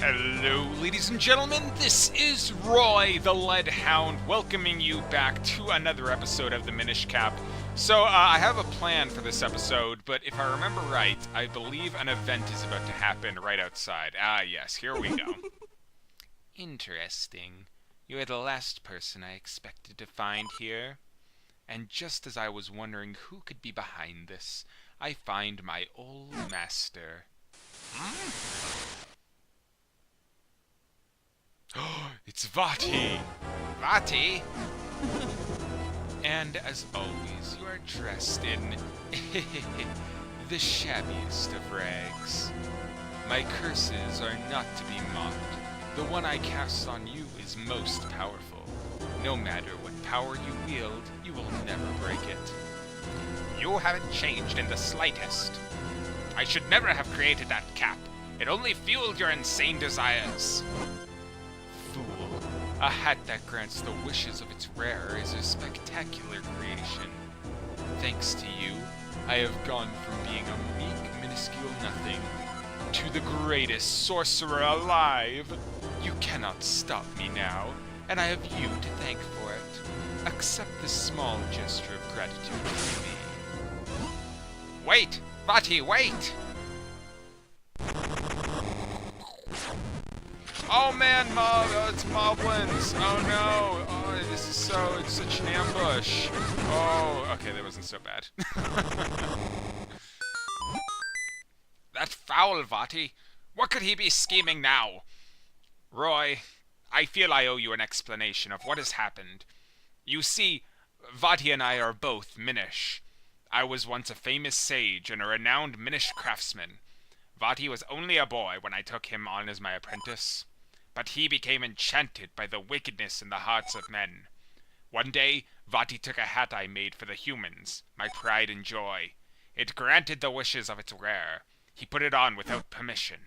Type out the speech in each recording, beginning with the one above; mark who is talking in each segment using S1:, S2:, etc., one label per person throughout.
S1: Hello, ladies and gentlemen, this is Roy, the Lead Hound, welcoming you back to another episode of the Minish Cap. So, I have a plan for this episode, but if I remember right, I believe an event is about to happen right outside. Ah, yes, here we go. Interesting. You are the last person I expected to find here. And just as I was wondering who could be behind this, I find my old master. It's Vaati! Vaati? And as always, you are dressed in the shabbiest of rags. My curses are not to be mocked. The one I cast on you is most powerful. No matter what power you wield, you will never break it. You haven't changed in the slightest. I should never have created that cap. It only fueled your insane desires. Fool. A hat that grants the wishes of its wearer is a spectacular creation. Thanks to you, I have gone from being a meek, minuscule nothing to the greatest sorcerer alive. You cannot stop me now, and I have you to thank for it. Accept this small gesture of gratitude from me. Wait! Vaati, wait! Oh man, it's moblins! Oh no! Oh, it's such an ambush! Oh, okay, that wasn't so bad. That foul Vaati! What could he be scheming now? Roy, I feel I owe you an explanation of what has happened. You see, Vaati and I are both Minish. I was once a famous sage and a renowned Minish craftsman. Vaati was only a boy when I took him on as my apprentice. But he became enchanted by the wickedness in the hearts of men. One day, Vaati took a hat I made for the humans, my pride and joy. It granted the wishes of its wearer. He put it on without permission.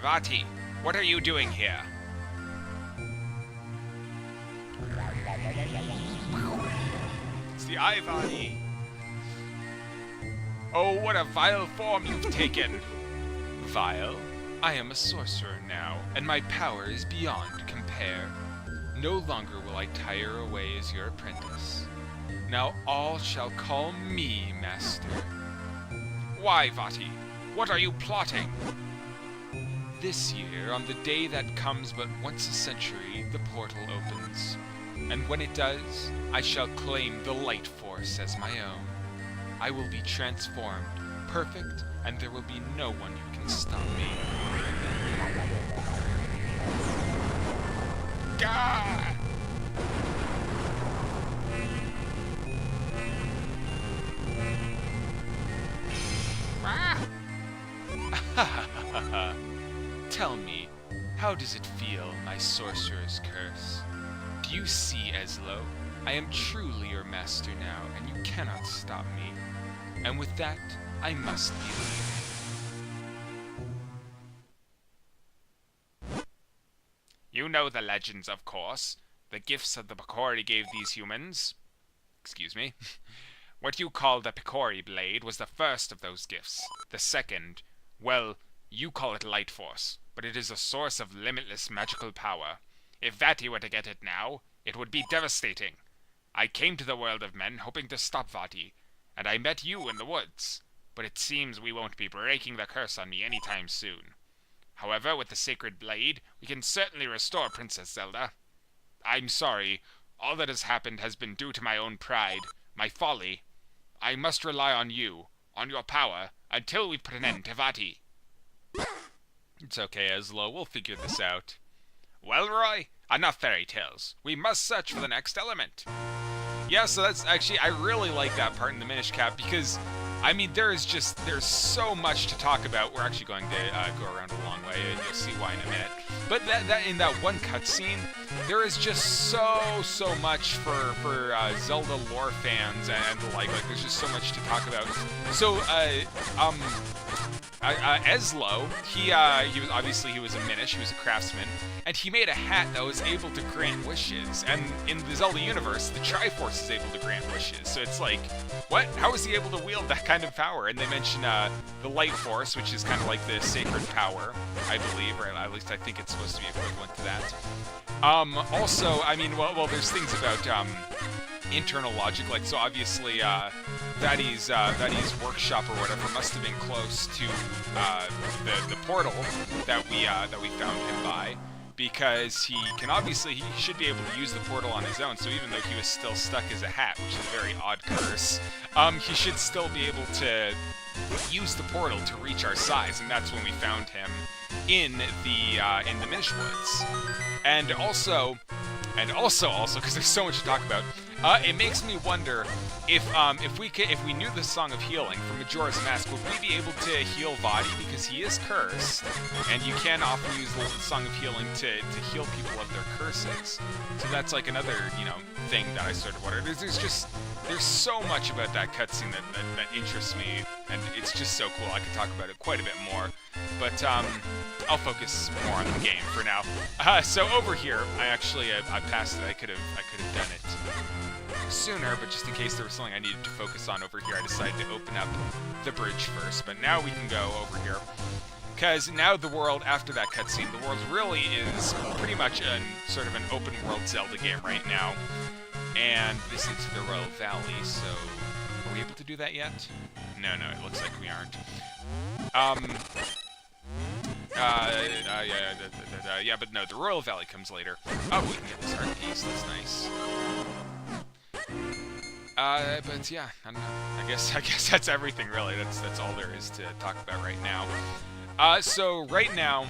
S1: Vaati, what are you doing here? It's the eye, Vaati. Oh, what a vile form you've taken! Vile? I am a sorcerer now, and my power is beyond compare. No longer will I tire away as your apprentice. Now all shall call me master. Why, Vaati? What are you plotting? This year, on the day that comes but once a century, the portal opens. And when it does, I shall claim the light force as my own. I will be transformed, perfect, and there will be no one who can stop me. Gah! Tell me, how does it feel, my sorcerer's curse? Do you see, Ezlo? I am truly your master now, and you cannot stop me. And with that, I must leave. You know the legends, of course. The gifts of the Picori gave these humans. Excuse me. What you call the Picori blade was the first of those gifts. The second, well, you call it light force, but it is a source of limitless magical power. If Vaati were to get it now, it would be devastating. I came to the world of men hoping to stop Vaati, and I met you in the woods, but it seems we won't be breaking the curse on me anytime soon. However, with the sacred blade, we can certainly restore Princess Zelda. I'm sorry, all that has happened has been due to my own pride, my folly. I must rely on you, on your power, until we put an end to Vaati. It's okay, Ezlo, we'll figure this out. Well, Roy, enough fairy tales. We must search for the next element. Yeah, so that's actually, I really like that part in the Minish Cap because, I mean, there's so much to talk about. We're actually going to go around a long way, and you'll see why in a minute. But that in that one cutscene, there is just so much for Zelda lore fans and the like. There's just so much to talk about. So, Ezlo, he was obviously he was a Minish, he was a craftsman, and he made a hat that was able to grant wishes. And in the Zelda universe, the Triforce is able to grant wishes. So it's like, what? How is he able to wield that kind of power? And they mention the Light Force, which is kind of like the sacred power, I believe, or at least I think it's supposed to be equivalent to that. Also, I mean, well, there's things about internal logic, like, so obviously Vaati's workshop or whatever must have been close to the portal that we found him by, because he should be able to use the portal on his own. So even though he was still stuck as a hat, which is a very odd curse, he should still be able to use the portal to reach our size, and that's when we found him in the Minish Woods. And also, because there's so much to talk about, it makes me wonder if we knew the Song of Healing from Majora's Mask, would we be able to heal Vaati, because he is cursed, and you can often use the Song of Healing to heal people of their curses. So that's like another, thing that I sort of wonder. There's so much about that cutscene that interests me, and it's just so cool. I could talk about it quite a bit more, but I'll focus more on the game for now. So over here, I passed it. I could have done it sooner, but just in case there was something I needed to focus on over here, I decided to open up the bridge first. But now we can go over here, because now the world, after that cutscene, the world really is pretty much sort of an open world Zelda game right now. And this is the Royal Valley, so are we able to do that yet? No, it looks like we aren't. Yeah, but no, the Royal Valley comes later. Oh, we can get this art piece, that's nice. But yeah, I don't know. I guess that's everything really. That's all there is to talk about right now. So right now,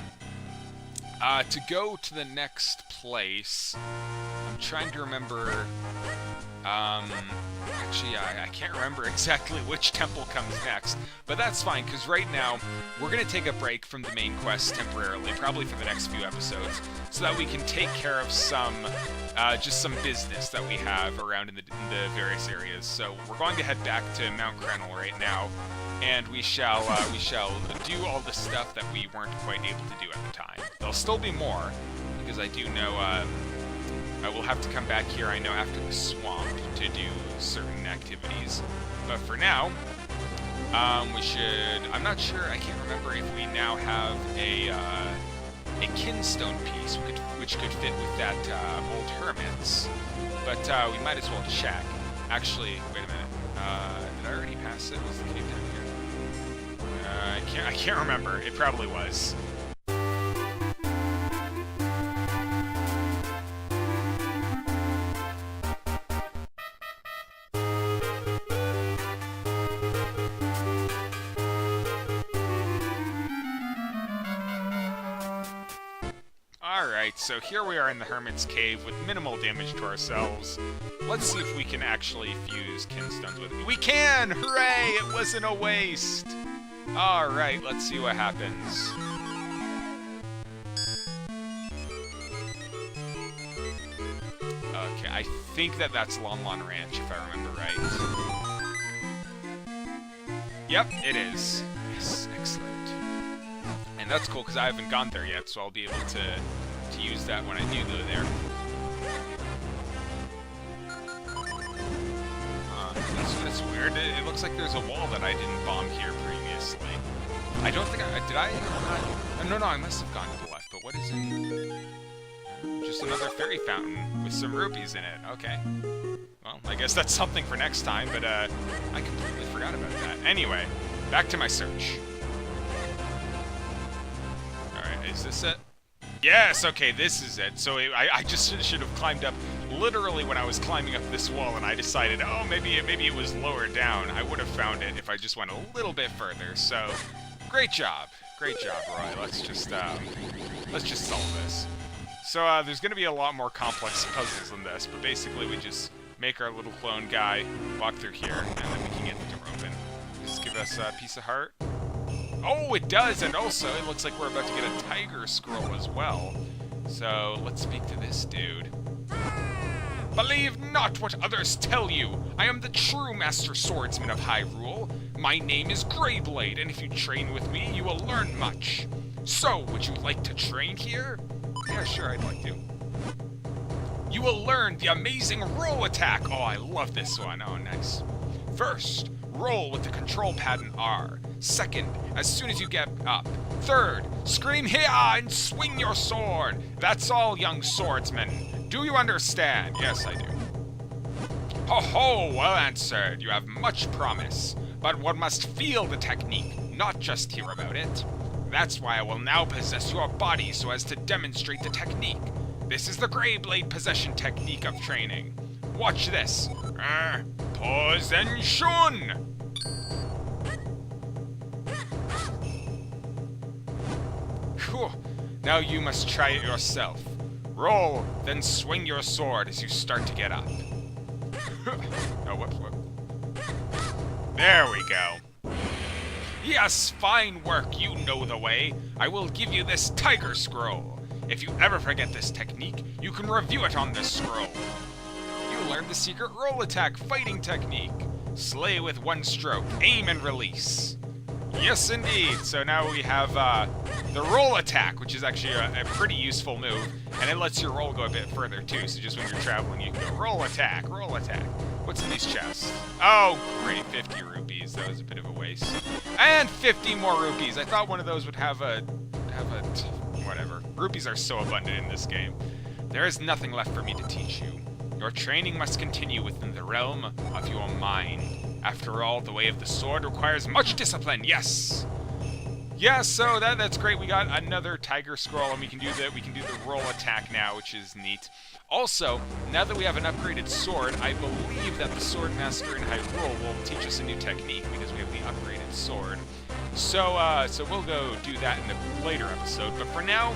S1: to go to the next place, I'm trying to remember. Actually, I can't remember exactly which temple comes next, but that's fine, because right now, we're going to take a break from the main quest temporarily, probably for the next few episodes, so that we can take care of just some business that we have around in the various areas. So we're going to head back to Mount Crenel right now, and we shall do all the stuff that we weren't quite able to do at the time. There'll still be more, because I do know, I will have to come back here, I know, after the swamp to do certain activities. But for now, we should... I'm not sure, I can't remember if we now have a kinstone piece which could fit with that old hermit's. But we might as well check. Actually, wait a minute. Did I already pass it? Was the cave down here? I can't remember. It probably was. Alright, so here we are in the Hermit's Cave with minimal damage to ourselves. Let's see if we can actually fuse kinstones with it. We can! Hooray! It wasn't a waste! Alright, let's see what happens. Okay, I think that's Lon Lon Ranch, if I remember right. Yep, it is. Yes, excellent. And that's cool, because I haven't gone there yet, so I'll be able to use that when I do go there. That's weird. It looks like there's a wall that I didn't bomb here previously. I don't think did I? No, I must have gone to the left, but what is it? Just another fairy fountain with some rupees in it. Okay. Well, I guess that's something for next time, but I completely forgot about that. Anyway, back to my search. Alright, is this it? Yes, okay, this is it. So I just should have climbed up literally when I was climbing up this wall, and I decided, oh, maybe it was lower down. I would have found it if I just went a little bit further. So, great job, Roy. Let's just solve this. So there's going to be a lot more complex puzzles than this, but basically we just make our little clone guy walk through here, and then we can get the door open. Just give us a piece of heart. Oh, it does, and also it looks like we're about to get a tiger scroll as well. So let's speak to this dude. Believe not what others tell you. I am the true master swordsman of Hyrule. My name is Greyblade, and if you train with me, you will learn much. So, would you like to train here? Yeah, sure, I'd like to. You will learn the amazing roll attack. Oh, I love this one. Oh, nice. First, roll with the control pad and R. Second, as soon as you get up. Third, scream here and swing your sword. That's all, young swordsman. Do you understand? Yes, I do. Ho ho, well answered. You have much promise. But one must feel the technique, not just hear about it. That's why I will now possess your body so as to demonstrate the technique. This is the Greyblade possession technique of training. Watch this. Possession! Whew. Now you must try it yourself. Roll, then swing your sword as you start to get up. Oh, whoops. There we go. Yes, fine work, you know the way. I will give you this tiger scroll. If you ever forget this technique, you can review it on this scroll. You learned the secret roll attack fighting technique. Slay with one stroke, aim and release. Yes, indeed. So now we have the roll attack, which is actually a pretty useful move, and it lets your roll go a bit further too. So just when you're traveling, you can go roll attack, roll attack. What's in these chests? Oh, great, 50 rupees. That was a bit of a waste. And 50 more rupees. I thought one of those would have a whatever. Rupees are so abundant in this game. There is nothing left for me to teach you. Your training must continue within the realm of your mind. After all, the way of the sword requires much discipline. Yes. Yeah, so that's great. We got another tiger scroll, and we can do the roll attack now, which is neat. Also, now that we have an upgraded sword, I believe that the sword master in Hyrule will teach us a new technique because we have the upgraded sword. So we'll go do that in a later episode. But for now,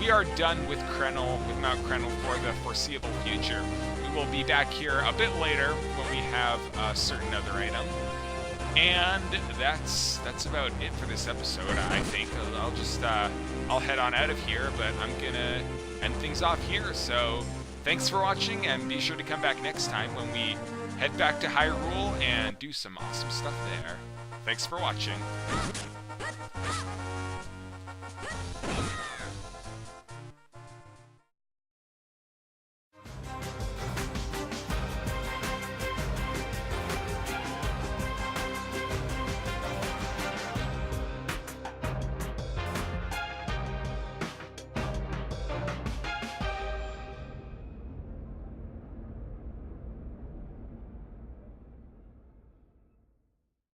S1: we are done with Mount Crenel for the foreseeable future. We will be back here a bit later when we have a certain other item. And that's about it for this episode, I think. I'll head on out of here, but I'm gonna end things off here. So thanks for watching, and be sure to come back next time when we head back to Hyrule and do some awesome stuff there. Thanks for watching.